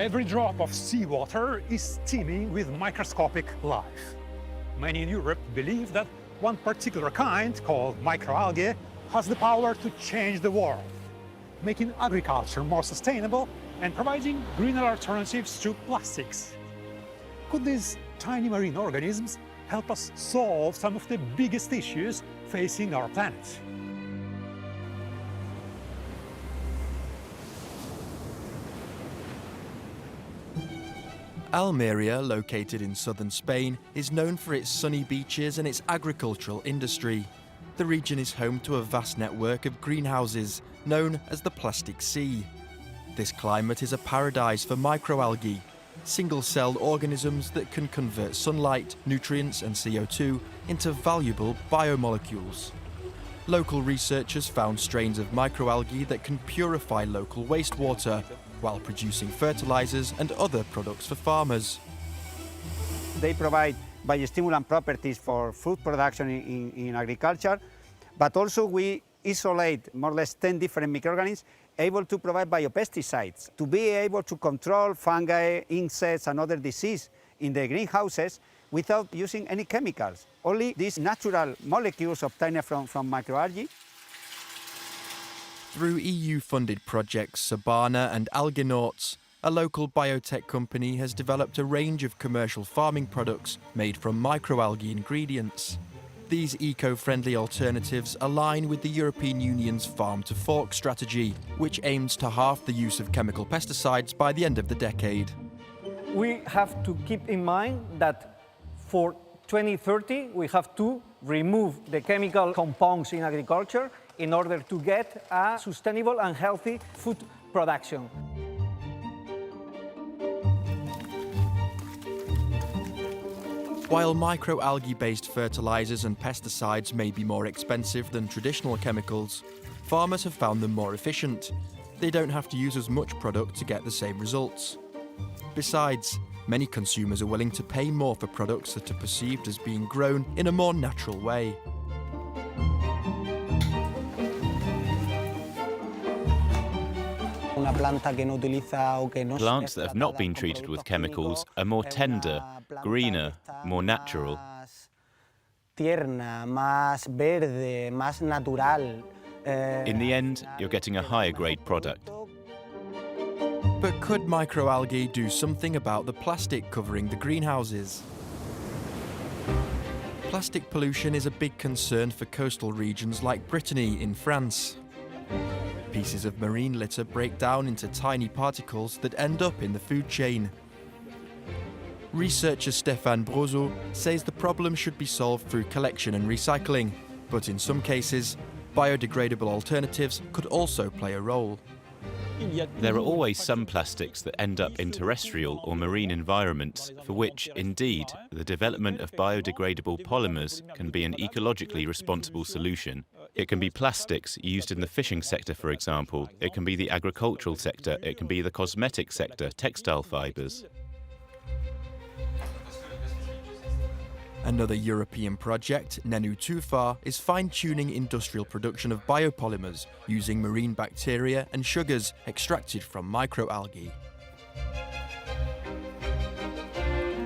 Every drop of seawater is teeming with microscopic life. Many in Europe believe that one particular kind, called microalgae, has the power to change the world, making agriculture more sustainable and providing greener alternatives to plastics. Could these tiny marine organisms help us solve some of the biggest issues facing our planet? Almeria, located in southern Spain, is known for its sunny beaches and its agricultural industry. The region is home to a vast network of greenhouses, known as the Plastic Sea. This climate is a paradise for microalgae, single-celled organisms that can convert sunlight, nutrients and CO2 into valuable biomolecules. Local researchers found strains of microalgae that can purify local wastewater, while producing fertilizers and other products for farmers. They provide biostimulant properties for food production in agriculture, but also we isolate more or less 10 different microorganisms able to provide biopesticides. To be able to control fungi, insects and other disease in the greenhouses without using any chemicals. Only these natural molecules obtained from microalgae. Through EU-funded projects Sabana and Alginauts, a local biotech company has developed a range of commercial farming products made from microalgae ingredients. These eco-friendly alternatives align with the European Union's farm-to-fork strategy, which aims to halve the use of chemical pesticides by the end of the decade. We have to keep in mind that for 2030 we have to remove the chemical compounds in agriculture in order to get a sustainable and healthy food production. While microalgae-based fertilizers and pesticides may be more expensive than traditional chemicals, farmers have found them more efficient. They don't have to use as much product to get the same results. Besides, many consumers are willing to pay more for products that are perceived as being grown in a more natural way. Plants that have not been treated with chemicals are more tender, greener, more natural. In the end, you're getting a higher grade product. But could microalgae do something about the plastic covering the greenhouses? Plastic pollution is a big concern for coastal regions like Brittany in France. Pieces of marine litter break down into tiny particles that end up in the food chain. Researcher Stéphane Brozo says the problem should be solved through collection and recycling, but in some cases, biodegradable alternatives could also play a role. There are always some plastics that end up in terrestrial or marine environments for which, indeed, the development of biodegradable polymers can be an ecologically responsible solution. It can be plastics used in the fishing sector, for example. It can be the agricultural sector. It can be the cosmetic sector, textile fibres. Another European project, Nenu Too Far, is fine-tuning industrial production of biopolymers using marine bacteria and sugars extracted from microalgae.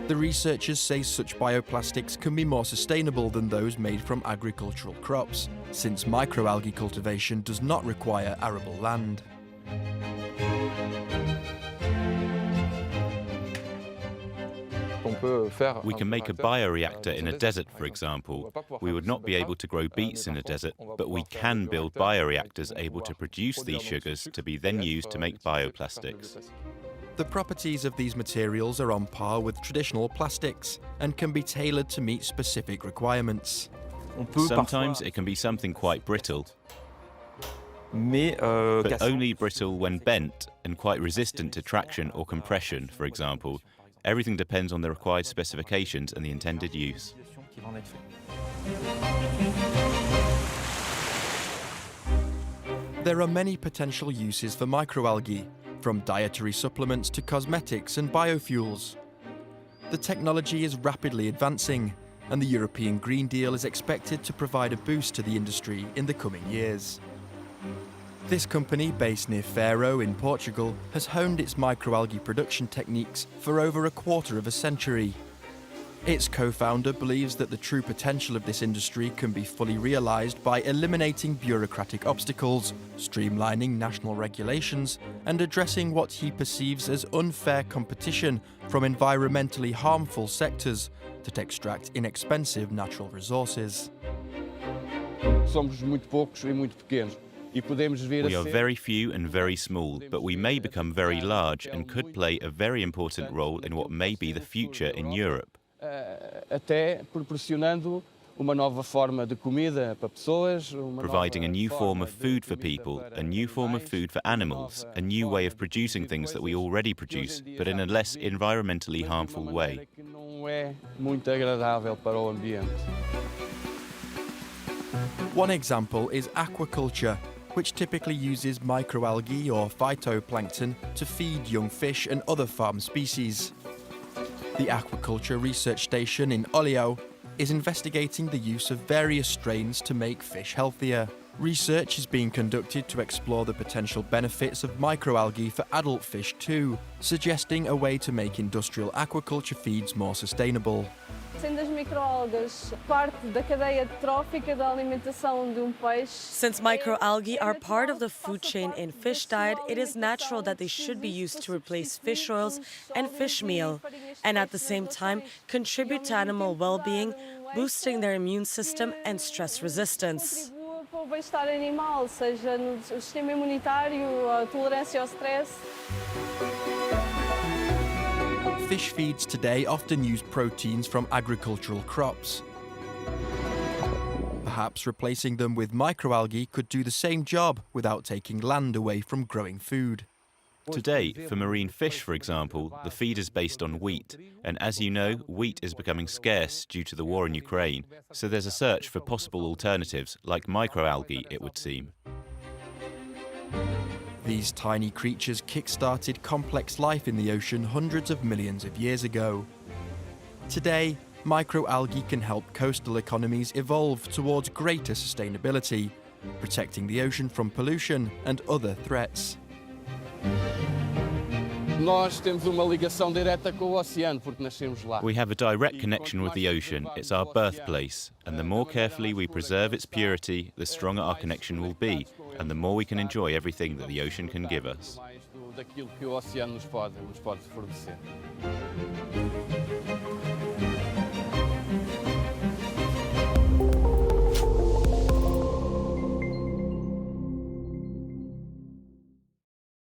The researchers say such bioplastics can be more sustainable than those made from agricultural crops, since microalgae cultivation does not require arable land. We can make a bioreactor in a desert, for example. We would not be able to grow beets in a desert, but we can build bioreactors able to produce these sugars to be then used to make bioplastics. The properties of these materials are on par with traditional plastics and can be tailored to meet specific requirements. Sometimes it can be something quite brittle, but only brittle when bent and quite resistant to traction or compression, for example. Everything depends on the required specifications and the intended use. There are many potential uses for microalgae, from dietary supplements to cosmetics and biofuels. The technology is rapidly advancing, and the European Green Deal is expected to provide a boost to the industry in the coming years. This company, based near Faro in Portugal, has honed its microalgae production techniques for over a quarter of a century. Its co-founder believes that the true potential of this industry can be fully realised by eliminating bureaucratic obstacles, streamlining national regulations, and addressing what he perceives as unfair competition from environmentally harmful sectors that extract inexpensive natural resources. Somos muito poucos e muito pequenos. We are very few and very small, but we may become very large and could play a very important role in what may be the future in Europe. Até proporcionando uma nova forma de comida para pessoas, providing a new form of food for people, a new form of food for animals, a new way of producing things that we already produce, but in a less environmentally harmful way. Não é muito agradável para o ambiente. One example is aquaculture, which typically uses microalgae or phytoplankton to feed young fish and other farm species. The Aquaculture Research Station in Olhão is investigating the use of various strains to make fish healthier. Research is being conducted to explore the potential benefits of microalgae for adult fish too, suggesting a way to make industrial aquaculture feeds more sustainable. Sendo as microalgas parte da cadeia trófica da alimentação de peixe. Since microalgae are part of the food chain in fish diet, it is natural that they should be used to replace fish oils and fish meal, and at the same time contribute to animal well-being, boosting their immune system and stress resistance. Para o bem-estar animal, seja no sistema imunitário, a tolerância ao stress. Fish feeds today often use proteins from agricultural crops. Perhaps replacing them with microalgae could do the same job without taking land away from growing food. Today, for marine fish, for example, the feed is based on wheat, and as you know, wheat is becoming scarce due to the war in Ukraine, so there's a search for possible alternatives, like microalgae, it would seem. These tiny creatures kick-started complex life in the ocean hundreds of millions of years ago. Today, microalgae can help coastal economies evolve towards greater sustainability, protecting the ocean from pollution and other threats. Nós temos uma ligação direta com o oceano porque nascemos lá. We have a direct connection with the ocean. It's our birthplace, and the more carefully we preserve its purity, the stronger our connection will be, and the more we can enjoy everything that the ocean can give us. Mais daquilo que o oceano nos pode fornecer.